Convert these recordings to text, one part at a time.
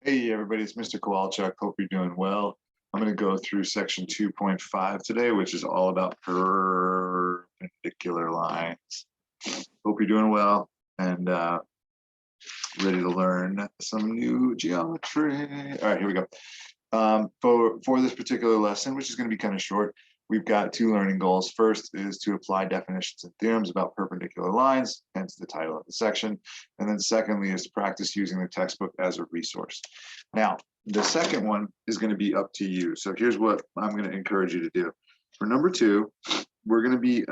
Hey everybody, it's Mr. Kowalczyk. Hope you're doing well. I'm going to go through section 2.5 today, which is all about perpendicular lines. Hope you're doing well and ready to learn some new geometry. All right, here we go. For this particular lesson, which is going to be kind of short, we've got two learning goals. First is to apply definitions and theorems about perpendicular lines, hence the title of the section. And then secondly is to practice using the textbook as a resource. Now, the second one is going to be up to you. So here's what I'm going to encourage you to do. For number two, we're going to be,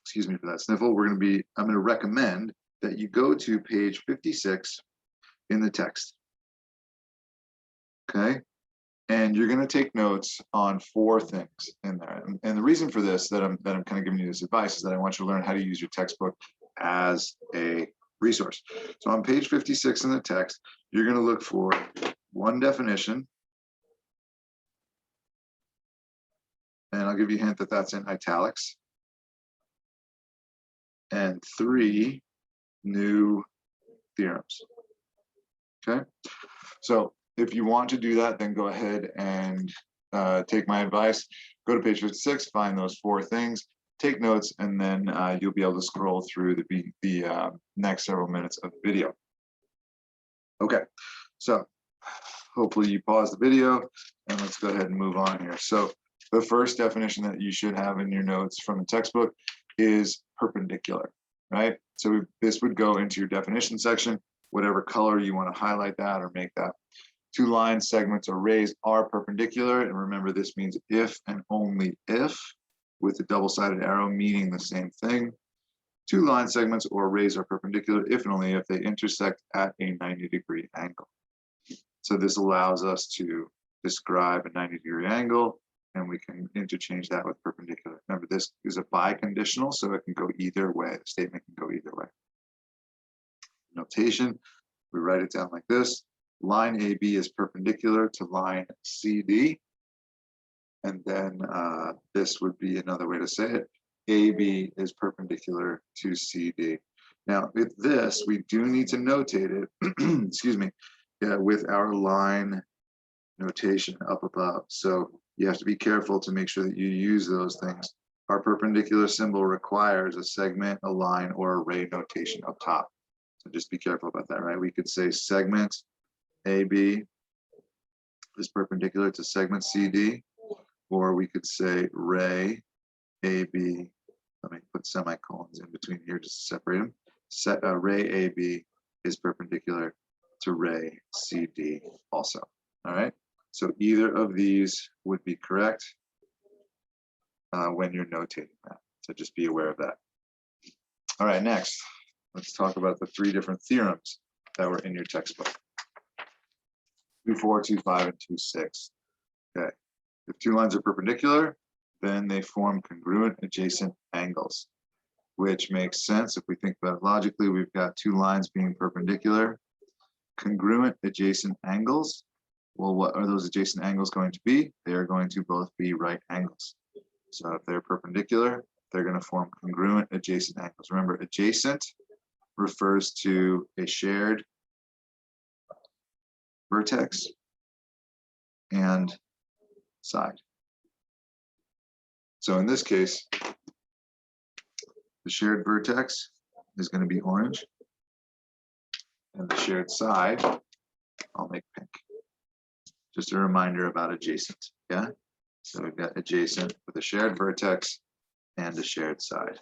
excuse me for that sniffle, I'm going to recommend that you go to page 56 in the text. Okay, and you're going to take notes on 4 things in there. And the reason for this, that I'm kind of giving you this advice, is that I want you to learn how to use your textbook as a resource. So on page 56 in the text, you're going to look for 1 definition. And I'll give you a hint that that's in italics. And 3 new theorems. Okay, so if you want to do that, then go ahead and take my advice. Go to page 56, find those 4 things, take notes, and then you'll be able to scroll through the next several minutes of the video. Okay, so hopefully you pause the video, and let's go ahead and move on here. So the first definition that you should have in your notes from the textbook is perpendicular, right? So this would go into your definition section, whatever color you want to highlight that or make that. 2 lines, segments, or rays are perpendicular. And remember, this means if and only if, with a double-sided arrow meaning the same thing. 2 line segments or rays are perpendicular if and only if they intersect at a 90-degree angle. So this allows us to describe a 90-degree angle, and we can interchange that with perpendicular. Remember, this is a biconditional, so it can go either way. The statement can go either way. Notation, we write it down like this. Line AB is perpendicular to line CD. And then this would be another way to say it. AB is perpendicular to CD. Now, with this, we do need to notate it, excuse me, with our line notation up above. So you have to be careful to make sure that you use those things. Our perpendicular symbol requires a segment, a line, or a ray notation up top. So just be careful about that, right? We could say segment AB is perpendicular to segment CD, or we could say ray AB, let me put semicolons in between here just to separate them. Ray AB is perpendicular to ray CD also, all right? So either of these would be correct when you're notating that, so just be aware of that. All right, next, let's talk about the 3 different theorems that were in your textbook. 2.4, 2.5, and 2.6. Okay, if 2 lines are perpendicular, then they form congruent adjacent angles, which makes sense if we think about it logically. We've got 2 lines being perpendicular. Congruent adjacent angles. Well, what are those adjacent angles going to be? They are going to both be right angles. So if they're perpendicular, they're going to form congruent adjacent angles. Remember, adjacent refers to a shared vertex and side. So in this case, the shared vertex is going to be orange, and the shared side, I'll make pink. Just a reminder about adjacent, yeah? So we've got adjacent with a shared vertex and a shared side.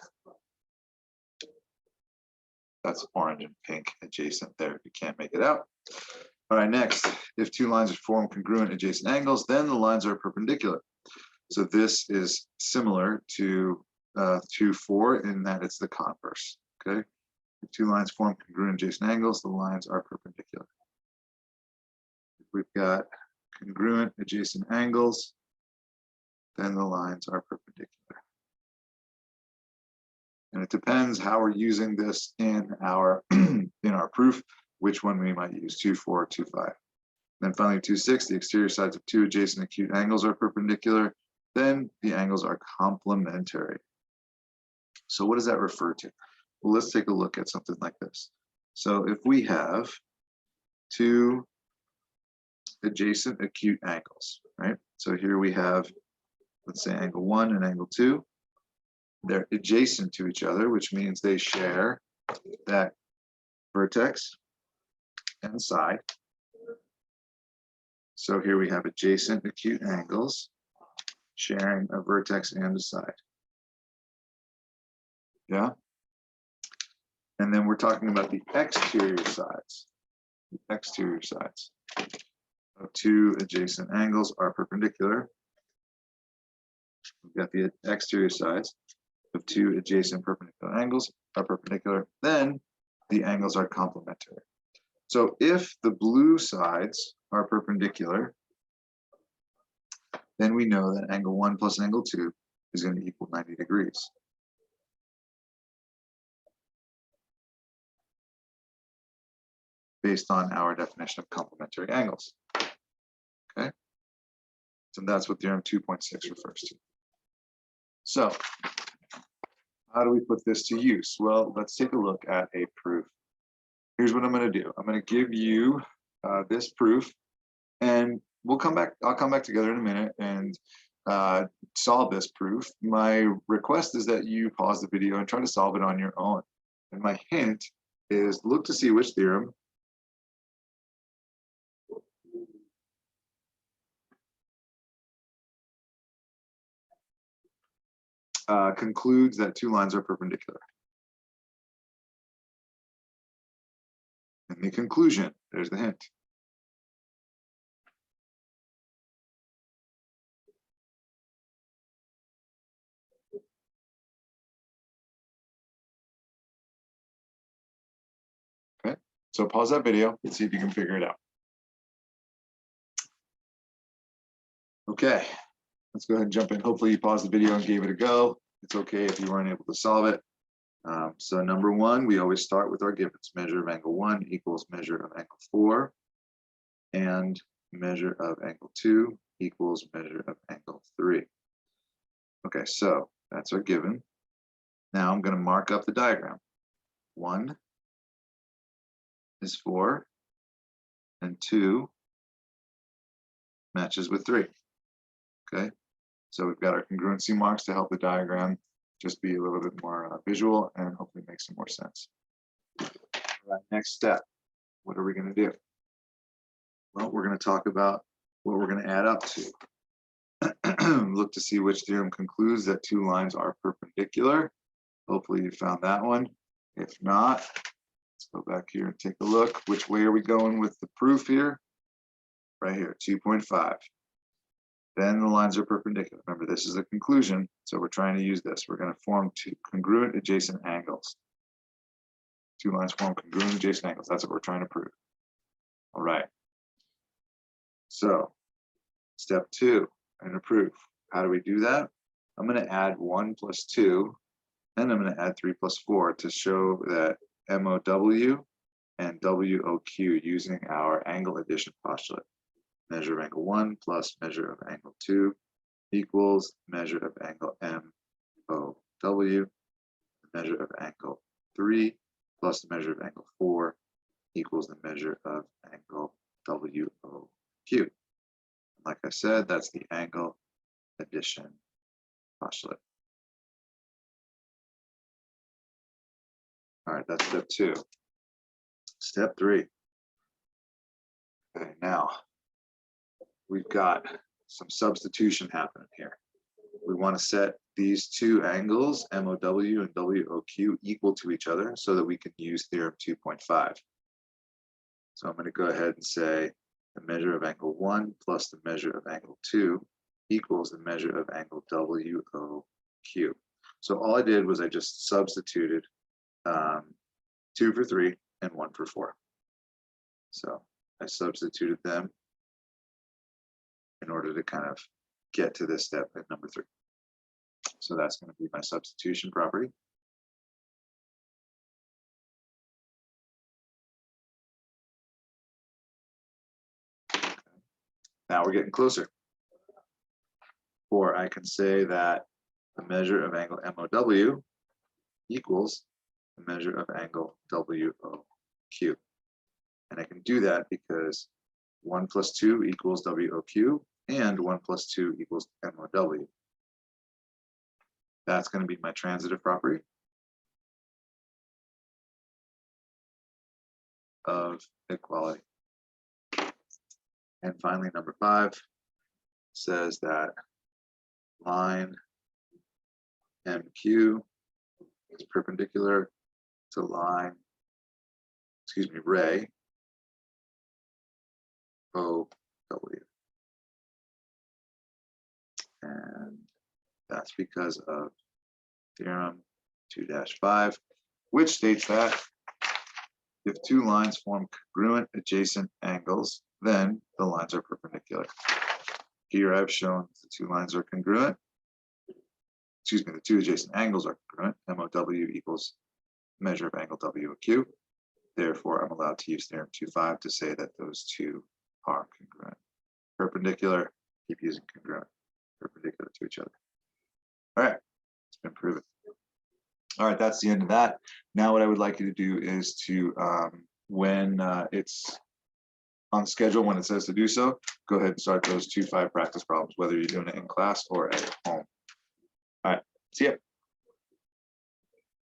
That's orange and pink adjacent there if you can't make it out. All right, next, if 2 lines form congruent adjacent angles, then the lines are perpendicular. So this is similar to 2.4 in that it's the converse, okay? If 2 lines form congruent adjacent angles, the lines are perpendicular. If we've got congruent adjacent angles, then the lines are perpendicular. And it depends how we're using this in our proof, which one we might use, 2.4, 2.5. Then finally 2.6, the exterior sides of 2 adjacent acute angles are perpendicular, then the angles are complementary. So what does that refer to? Well, let's take a look at something like this. So if we have 2 adjacent acute angles, right? So here we have, let's say angle 1 and angle 2. They're adjacent to each other, which means they share that vertex and side. So here we have adjacent acute angles sharing a vertex and a side. Yeah. And then we're talking about the exterior sides. The exterior sides of two adjacent angles are perpendicular. We've got the exterior sides of two adjacent perpendicular angles are perpendicular. Then the angles are complementary. So if the blue sides are perpendicular, then we know that angle 1 plus angle 2 is going to equal 90 degrees. Based on our definition of complementary angles. Okay, so that's what theorem 2.6 refers to. So how do we put this to use? Well, let's take a look at a proof. Here's what I'm going to do. I'm going to give you this proof, and we'll come back. I'll come back together in a minute and solve this proof. My request is that you pause the video and try to solve it on your own. And my hint is look to see which theorem concludes that two lines are perpendicular. In the conclusion, there's the hint. Okay, so pause that video and see if you can figure it out. Okay, let's go ahead and jump in. Hopefully you paused the video and gave it a go. It's okay if you weren't able to solve it. So number one, we always start with our givens. Measure of angle 1 equals measure of angle 4, and measure of angle 2 equals measure of angle 3. Okay, so that's our given. Now I'm going to mark up the diagram. 1 is 4, and 2 matches with 3. Okay, so we've got our congruency marks to help the diagram just be a little bit more visual and hopefully make some more sense. All right, next step, what are we going to do? Well, we're going to talk about what we're going to add up to. Look to see which theorem concludes that two lines are perpendicular. Hopefully you found that one. If not, let's go back here and take a look. Which way are we going with the proof here? Right here, 2.5. Then the lines are perpendicular. Remember, this is the conclusion, so we're trying to use this. We're going to form two congruent adjacent angles. Two lines form congruent adjacent angles. That's what we're trying to prove. All right. So, step 2 in a proof. How do we do that? I'm going to add 1 plus 2, and I'm going to add 3 plus 4 to show that MOW and WOQ using our angle addition postulate. Measure of angle 1 plus measure of angle 2 equals measure of angle MOW. Measure of angle 3 plus the measure of angle 4 equals the measure of angle WOQ. Like I said, that's the angle addition postulate. All right, that's step 2. Step 3. Okay, now we've got some substitution happening here. We want to set these two angles, MOW and WOQ, equal to each other so that we can use theorem 2.5. So I'm going to go ahead and say the measure of angle 1 plus the measure of angle 2 equals the measure of angle WOQ. So all I did was I just substituted 2 for 3 and 1 for 4. So I substituted them in order to kind of get to this step at number 3. So that's going to be my substitution property. Now we're getting closer. Or I can say that the measure of angle MOW equals the measure of angle WOQ. And I can do that because 1 plus 2 equals WOQ, and 1 plus 2 equals MOW. That's going to be my transitive property of equality. And finally, number 5 says that line MQ is perpendicular to line, ray OW. And that's because of theorem 2-5, which states that if two lines form congruent adjacent angles, then the lines are perpendicular. Here I've shown the two lines are congruent. Excuse me, the two adjacent angles are congruent. MOW equals measure of angle WOQ. Therefore, I'm allowed to use theorem 2-5 to say that those two are congruent. Perpendicular, keep using congruent, perpendicular to each other. All right, it's been proven. All right, that's the end of that. Now what I would like you to do is to, when it's on schedule, when it says to do so, go ahead and start those 2-5 practice problems, whether you're doing it in class or at home. All right, see ya.